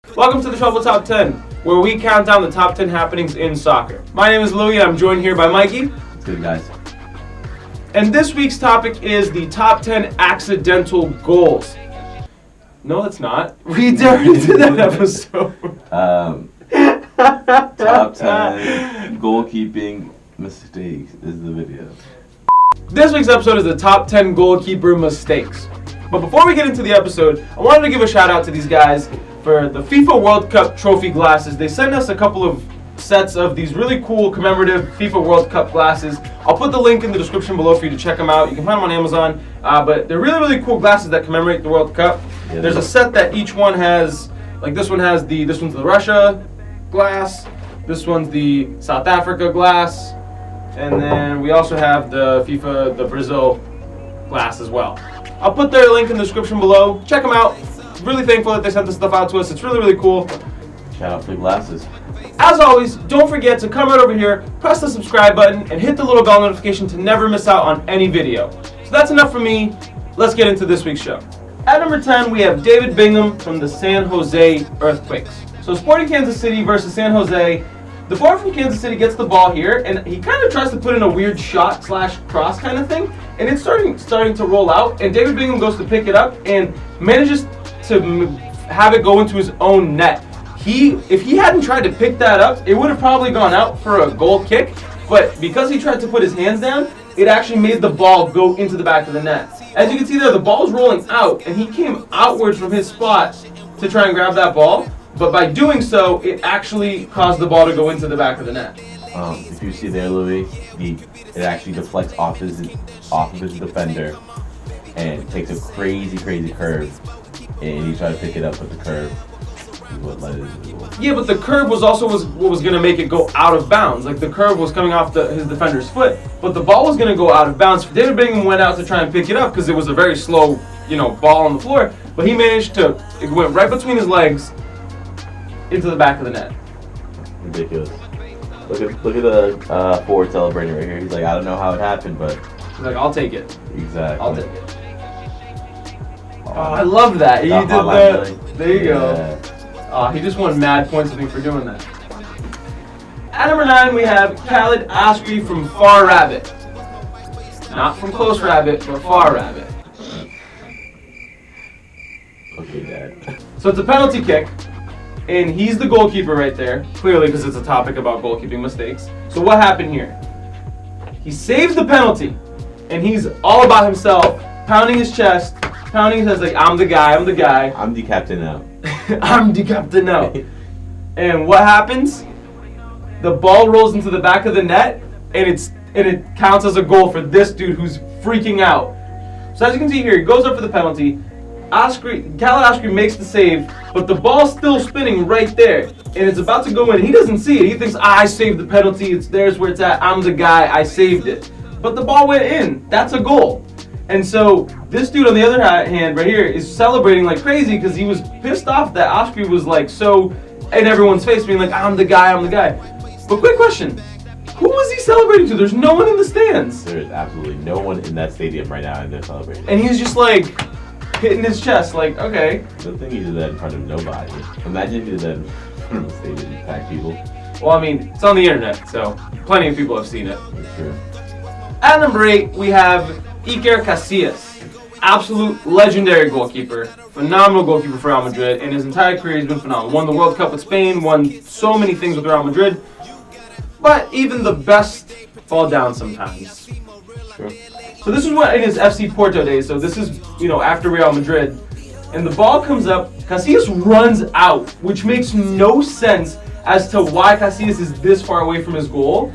Welcome to the Trouble Top 10, where we count down the top 10 happenings in soccer. My name is Louie, and I'm joined here by Mikey. What's good, guys? And this week's topic is the top 10 accidental goals. No, that's not. We already did that episode. Top 10 goalkeeping mistakes is the video. This week's episode is the top 10 goalkeeper mistakes. But before we get into the episode, I wanted to give a shout out to these guys for the FIFA World Cup trophy glasses. They sent us a couple of sets of these really cool commemorative FIFA World Cup glasses. I'll put the link in the description below for you to check them out. You can find them on Amazon, but they're really, really cool glasses that commemorate the World Cup. Yeah, there's a set that each one has, like this one has this one's the Russia glass, this one's the South Africa glass, and then we also have the the Brazil glass as well. I'll put their link in the description below. Check them out. Really thankful that they sent this stuff out to us. It's really, really cool. Shout out for the glasses. As always, don't forget to come right over here, press the subscribe button, and hit the little bell notification to never miss out on any video. So that's enough for me. Let's get into this week's show. At number 10, we have David Bingham from the San Jose Earthquakes. So Sporting Kansas City versus San Jose. The forward from Kansas City gets the ball here, and he kind of tries to put in a weird shot / cross kind of thing, and it's starting to roll out, and David Bingham goes to pick it up and manages to have it go into his own net. If he hadn't tried to pick that up, it would have probably gone out for a goal kick, but because he tried to put his hands down, it actually made the ball go into the back of the net. As you can see there, the ball's rolling out, and he came outwards from his spot to try and grab that ball, but by doing so, it actually caused the ball to go into the back of the net. If you see there, Louis, it actually deflects off of his defender and takes a crazy curve, and he tried to pick it up with the curve. What led it into the goal. Yeah, but the curve was also what was going to make it go out of bounds. Like the curve was coming off his defender's foot, but the ball was going to go out of bounds. David Bingham went out to try and pick it up because it was a very slow, ball on the floor. But he managed to. It went right between his legs into the back of the net. Ridiculous. Look at the forward celebrating right here. He's like, I don't know how it happened, but he's like, I'll take it. Exactly. I'll take it. Oh, I love that. You did that. There you go. He just won mad points with me for doing that. At number 9, we have Khalid Ashby from Far Rabbit. Not from Close Rabbit, but Far Rabbit. Okay, Dad. So it's a penalty kick, and he's the goalkeeper right there, clearly because it's a topic about goalkeeping mistakes. So what happened here? He saves the penalty, and he's all about himself, pounding his chest, pounding his chest like, I'm the guy. I'm the captain now. I'm the captain now. And what happens? The ball rolls into the back of the net, and it counts as a goal for this dude who's freaking out. So as you can see here, he goes up for the penalty. Khalid Ashby makes the save, but the ball's still spinning right there, and it's about to go in. He doesn't see it. He thinks, I saved the penalty. It's there's where it's at. I'm the guy. I saved it. But the ball went in. That's a goal. And so this dude on the other hand right here is celebrating like crazy because he was pissed off that Ashby was like so in everyone's face being like, I'm the guy. But quick question, who was he celebrating to? There's no one in the stands. There is absolutely no one in that stadium right now and they're celebrating. And he's just like hitting his chest like, okay. Good thing he did that in front of nobody. Imagine if he did that in front of a stadium and packed people. Well, I mean, it's on the internet, so plenty of people have seen it. That's true. At number 8, we have Iker Casillas, absolute legendary goalkeeper, phenomenal goalkeeper for Real Madrid, and his entire career he's been phenomenal. Won the World Cup with Spain, won so many things with Real Madrid, but even the best fall down sometimes. Sure. So this is what in his FC Porto days, so this is, after Real Madrid, and the ball comes up, Casillas runs out, which makes no sense as to why Casillas is this far away from his goal.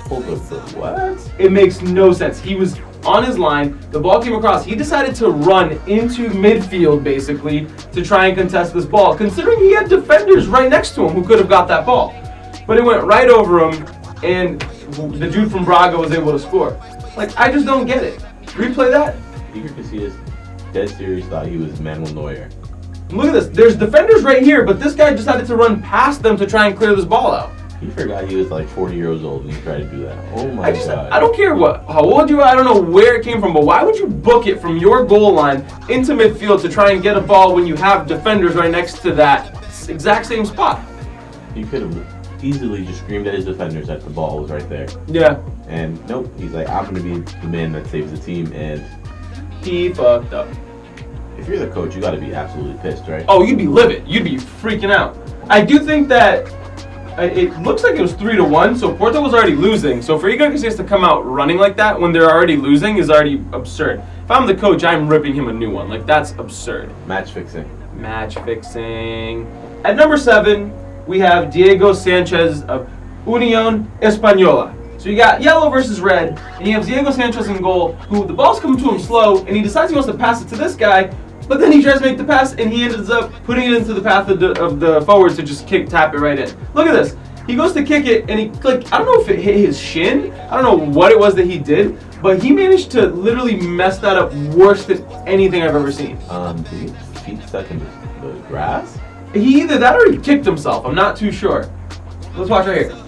Hold up, what? It makes no sense. He was on his line, the ball came across, he decided to run into midfield basically to try and contest this ball, considering he had defenders right next to him who could have got that ball. But it went right over him, and the dude from Braga was able to score. Like, I just don't get it. Replay that. Iker Casillas dead serious thought he was Manuel Neuer. Look at this. There's defenders right here, but this guy decided to run past them to try and clear this ball out. He forgot he was like 40 years old and he tried to do that. Oh my God. I don't care how old you are, I don't know where it came from, but why would you book it from your goal line into midfield to try and get a ball when you have defenders right next to that exact same spot. He could have easily just screamed at his defenders that the ball was right there. Yeah. And nope, he's like, I'm going to be the man that saves the team, and He fucked up. if you're the coach, you got to be absolutely pissed, right? Oh, you'd be livid. You'd be freaking out. I do think that it looks like it was 3-1, so Porto was already losing. So for Iker Casillas to come out running like that when they're already losing is already absurd. If I'm the coach, I'm ripping him a new one. Like, that's absurd. Match fixing. Match fixing. At number 7, we have Diego Sanchez of Unión Española. So you got yellow versus red, and you have Diego Sanchez in goal, who the ball's coming to him slow, and he decides he wants to pass it to this guy, but then he tries to make the pass, and he ends up putting it into the path of the forwards to just tap it right in. Look at this. He goes to kick it, and he, I don't know if it hit his shin. I don't know what it was that he did, but he managed to literally mess that up worse than anything I've ever seen. Did his feet stuck in the grass? He either that or he kicked himself. I'm not too sure. Let's watch right here.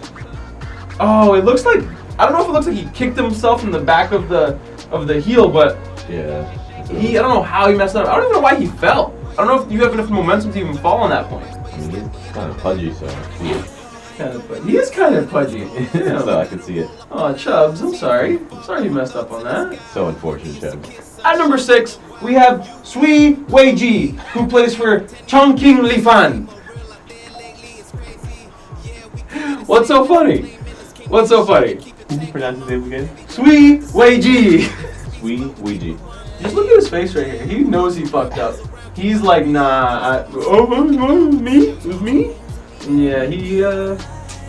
Oh, it looks like, I don't know if it looks like he kicked himself in the back of the heel, but Yeah. I don't know how he messed up. I don't even know why he fell. I don't know if you have enough momentum to even fall on that point. I mean, he's kind of pudgy, so I can see it. He is kind of pudgy. So I can see it. Oh, Chubbs, I'm sorry. I'm sorry you messed up on that. So unfortunate, Chad. At number 6, we have Sui Weiji, who plays for Chongqing Lifan. What's so funny? What's so funny? Can you pronounce his name again? Sui Weiji. Sweet Ouija. Just look at his face right here. He knows he fucked up. He's like, nah. It was me? It was me? Yeah, he,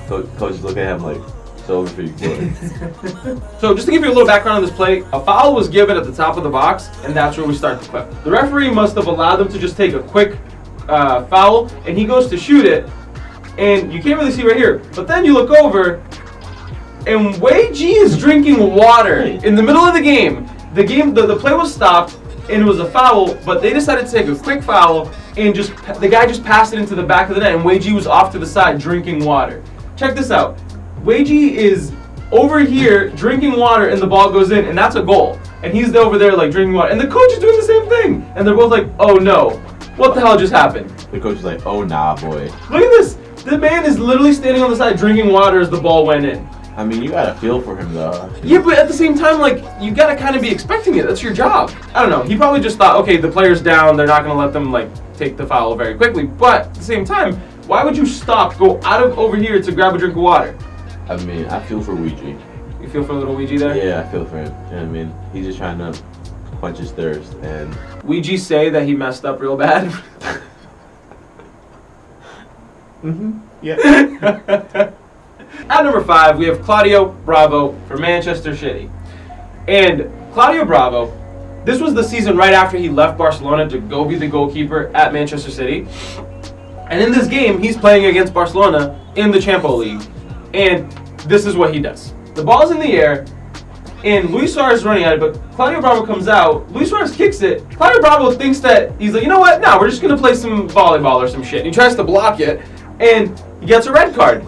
Coaches look at him like, so over for you, boy. So just to give you a little background on this play, a foul was given at the top of the box, and that's where we start the clip. The referee must have allowed them to just take a quick foul, and he goes to shoot it, and you can't really see right here, but then you look over, and Wei Ji is drinking water in the middle of the game. The play was stopped, and it was a foul, but they decided to take a quick foul, and the guy just passed it into the back of the net, and Wei Ji was off to the side drinking water. Check this out. Wei Ji is over here drinking water, and the ball goes in, and that's a goal. And he's over there like drinking water, and the coach is doing the same thing. And they're both like, oh no, what the hell just happened? The coach is like, oh nah, boy. Look at this. The man is literally standing on the side drinking water as the ball went in. I mean, you gotta feel for him though. Yeah, but at the same time, like, you gotta kind of be expecting it. That's your job. I don't know. He probably just thought, okay, the player's down. They're not gonna let them like take the foul very quickly. But at the same time, why would you stop, go out of over here to grab a drink of water? I mean, I feel for Ouija. You feel for little Ouija there? Yeah, I feel for him. You know what I mean? He's just trying to quench his thirst, and Ouija say that he messed up real bad. yeah. At number 5, we have Claudio Bravo for Manchester City. And Claudio Bravo, this was the season right after he left Barcelona to go be the goalkeeper at Manchester City. And in this game, he's playing against Barcelona in the Champions League. And this is what he does. The ball's in the air, and Luis Suarez is running at it, but Claudio Bravo comes out. Luis Suarez kicks it. Claudio Bravo thinks that, he's like, you know what? No, we're just going to play some volleyball or some shit. And he tries to block it, and he gets a red card.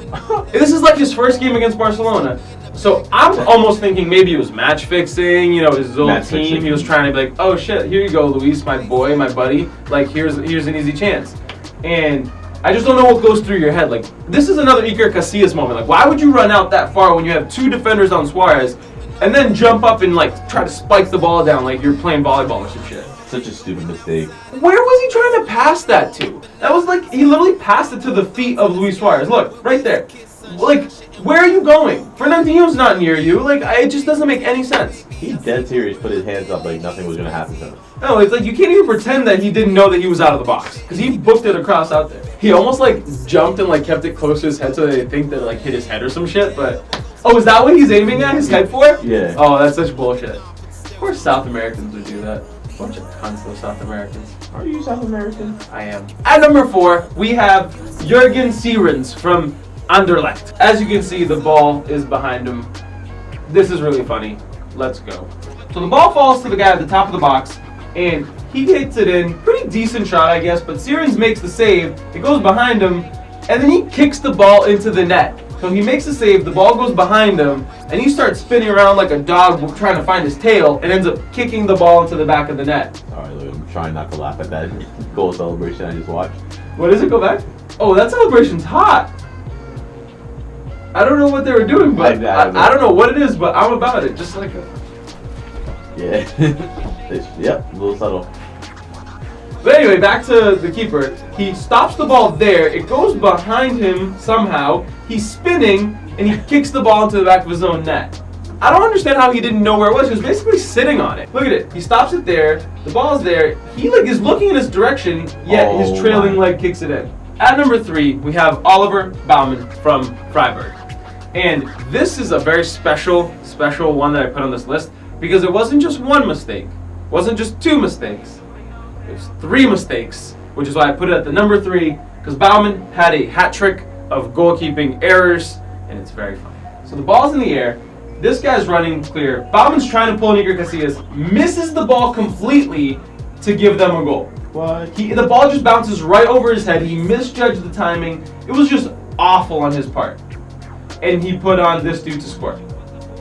This is like his first game against Barcelona. So I'm almost thinking maybe it was match fixing, you know, his old team. Fixing. He was trying to be like, oh shit, here you go, Luis, my boy, my buddy. Like, here's an easy chance. And I just don't know what goes through your head. Like, this is another Iker Casillas moment. Like, why would you run out that far when you have 2 defenders on Suarez and then jump up and, like, try to spike the ball down like you're playing volleyball or some shit? Such a stupid mistake. Where was he trying to pass that to? That was like, he literally passed it to the feet of Luis Suarez. Look, right there. Like, where are you going? Fernandinho's not near you. Like, it just doesn't make any sense. He's dead serious, put his hands up like nothing was going to happen to him. No, it's like you can't even pretend that he didn't know that he was out of the box. Because he booked it across out there. He almost like jumped and like kept it close to his head so that they think that it like hit his head or some shit. But, oh, is that what he's aiming at his head for? Yeah. Oh, that's such bullshit. Of course South Americans would do that. Bunch of cunts, those South Americans. Are you South American? I am. At number 4, we have Jurgen Sierens from Anderlecht. As you can see, the ball is behind him. This is really funny. Let's go. So the ball falls to the guy at the top of the box, and he hits it in. Pretty decent shot, I guess, but Sierens makes the save. It goes behind him, and then he kicks the ball into the net. So he makes a save, the ball goes behind him, and he starts spinning around like a dog trying to find his tail, and ends up kicking the ball into the back of the net. Sorry, Louis, I'm trying not to laugh at that goal celebration I just watched. What is it? Go back. Oh, that celebration's hot. I don't know what they were doing, but I don't know what it is, but I'm about it. Just like a... Yeah. Yep, a little subtle. But anyway, back to the keeper. He stops the ball there. It goes behind him somehow. He's spinning, and he kicks the ball into the back of his own net. I don't understand how he didn't know where it was. He was basically sitting on it. Look at it. He stops it there. The ball's there. He is looking in his direction, yet his trailing leg kicks it in. At number 3, we have Oliver Baumann from Freiburg. And this is a very special one that I put on this list because it wasn't just one mistake. It wasn't just 2 mistakes. It was 3 mistakes, which is why I put it at the number 3 because Baumann had a hat trick of goalkeeping errors, and it's very funny. So the ball's in the air. This guy's running clear. Baumann's trying to pull an Iker Casillas, misses the ball completely to give them a goal. What? The ball just bounces right over his head. He misjudged the timing. It was just awful on his part. And he put on this dude to score.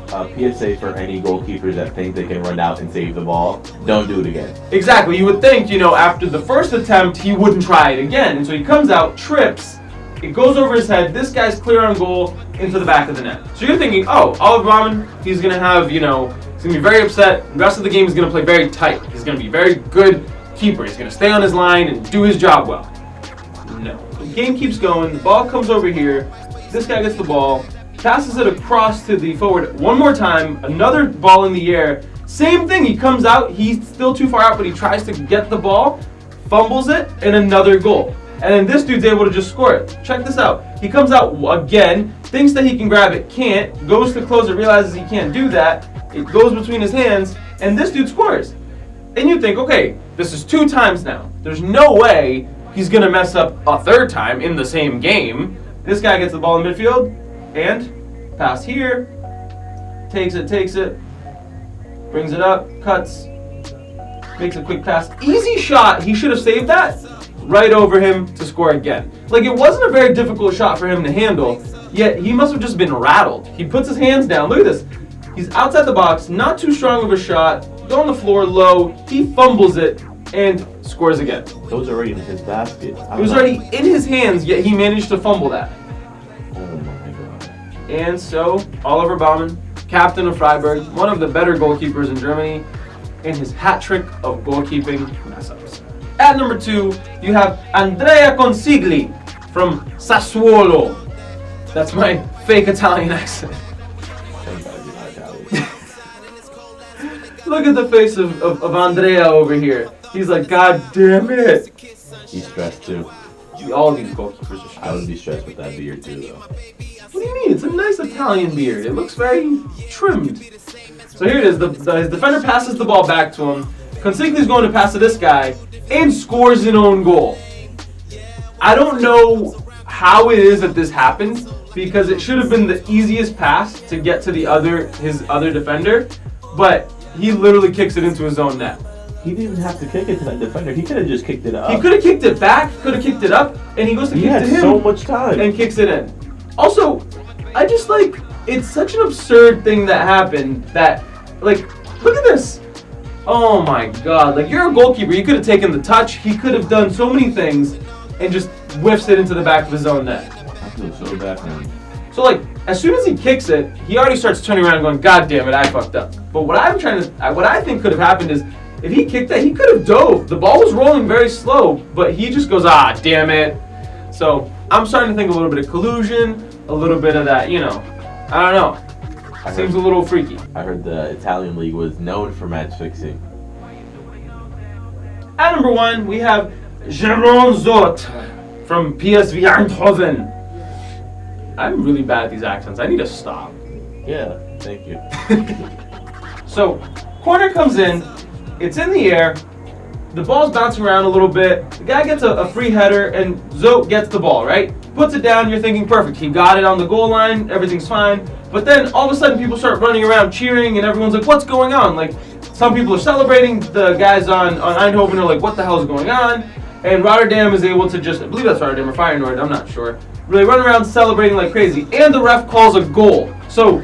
PSA for any goalkeepers that think they can run out and save the ball, don't do it again. Exactly. You would think, after the first attempt, he wouldn't try it again. And so he comes out, trips, it goes over his head. This guy's clear on goal into the back of the net. So you're thinking, oh, Oliver Baumann, he's going to have, he's going to be very upset. The rest of the game is going to play very tight. He's going to be very good keeper. He's going to stay on his line and do his job well. No. The game keeps going. The ball comes over here. This guy gets the ball, passes it across to the forward one more time. Another ball in the air. Same thing. He comes out. He's still too far out, but he tries to get the ball, fumbles it, and another goal. And then this dude's able to just score it. Check this out. He comes out again, thinks that he can grab it, can't, goes to close it, realizes he can't do that. It goes between his hands, and this dude scores. And you think, okay, this is 2 times now. There's no way he's going to mess up a 3rd time in the same game. This guy gets the ball in midfield, and pass here, takes it, brings it up, cuts, makes a quick pass. Easy shot. He should have saved that. Right over him to score again. It wasn't a very difficult shot for him to handle, yet he must have just been rattled. He puts his hands down. Look at this. He's outside the box, not too strong of a shot, on the floor low. He fumbles it and scores again. It was already in his basket. It was already in his hands, yet he managed to fumble that. Oh my god. And so, Oliver Baumann, captain of Freiburg, one of the better goalkeepers in Germany, and his hat trick of goalkeeping mess-ups. At number 2, you have Andrea Consigli from Sassuolo. That's my fake Italian accent. Look at the face of Andrea over here. He's like, God damn it. He's stressed too. All these goalkeepers are stressed. I would be stressed with that beard too, though. What do you mean? It's a nice Italian beard. It looks very trimmed. So here it is. His defender passes the ball back to him. Consigli's going to pass to this guy and scores an own goal. I don't know how it is that this happened because it should have been the easiest pass to get to his other defender, but he literally kicks it into his own net. He didn't even have to kick it to that defender. He could have just kicked it up. He could have kicked it back, could have kicked it up, and he goes to kick to him. He had so much time. And kicks it in. Also, I just it's such an absurd thing that happened that, look at this. Oh my god, you're a goalkeeper. You could have taken the touch. He could have done so many things and just whiffs it into the back of his own net. I feel so bad for him. So as soon as he kicks it, he already starts turning around and going, God damn it, I fucked up. But what I think could have happened is if he kicked that, he could have dove. The ball was rolling very slow, but he just goes, damn it. So I'm starting to think a little bit of collusion, a little bit of that, I don't know. Seems a little freaky. I heard the Italian league was known for match fixing. At number 1, we have Jeroen Zoet from PSV Eindhoven. I'm really bad at these accents. I need to stop. Yeah, thank you. So, corner comes in. It's in the air. The ball's bouncing around a little bit. The guy gets a free header, and Zoet gets the ball, right? Puts it down. You're thinking, perfect. He got it on the goal line. Everything's fine. But then, all of a sudden, people start running around cheering, and everyone's like, what's going on? Some people are celebrating. The guys on Eindhoven are like, what the hell is going on? And Rotterdam is able to I believe that's Rotterdam or Feyenoord, I'm not sure, really run around celebrating like crazy. And the ref calls a goal. So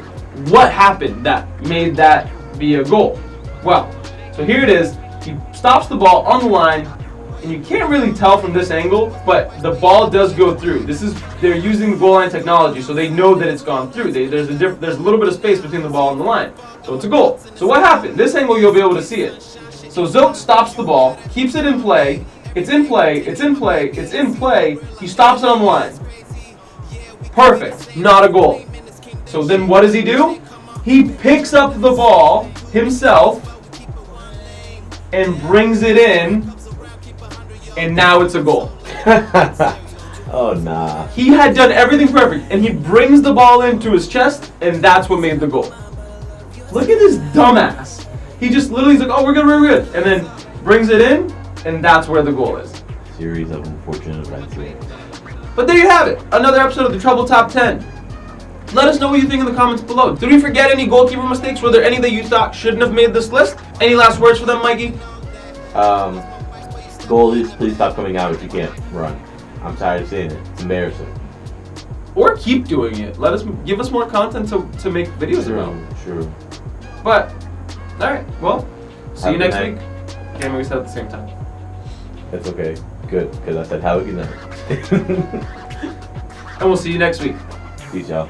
what happened that made that be a goal? Well, so here it is. He stops the ball on the line, and you can't really tell from this angle, but the ball does go through. They're using the goal line technology, so they know that it's gone through. There's a little bit of space between the ball and the line, so it's a goal. So what happened? This angle you'll be able to see it. So Zote stops the ball, keeps it in play. It's in play. It's in play. It's in play. He stops it on the line. Perfect. Not a goal. So then what does he do? He picks up the ball himself and brings it in, and now it's a goal. Oh, nah. He had done everything perfect, and he brings the ball into his chest, and that's what made the goal. Look at this dumbass. He just literally's like, oh, we're good, we're good. And then brings it in, and that's where the goal is. Series of unfortunate events here. But there you have it. Another episode of the Trebl Top 10. Let us know what you think in the comments below. Did we forget any goalkeeper mistakes? Were there any that you thought shouldn't have made this list? Any last words for them, Mikey? Goalies, please stop coming out if you can't run. I'm tired of seeing it. It's embarrassing. Or keep doing it. Give us more content to make videos about. True. But, alright, well, see you next night. week. Can't we said at the same time. That's okay. Good, because I said have a good night. And we'll see you next week. Peace out.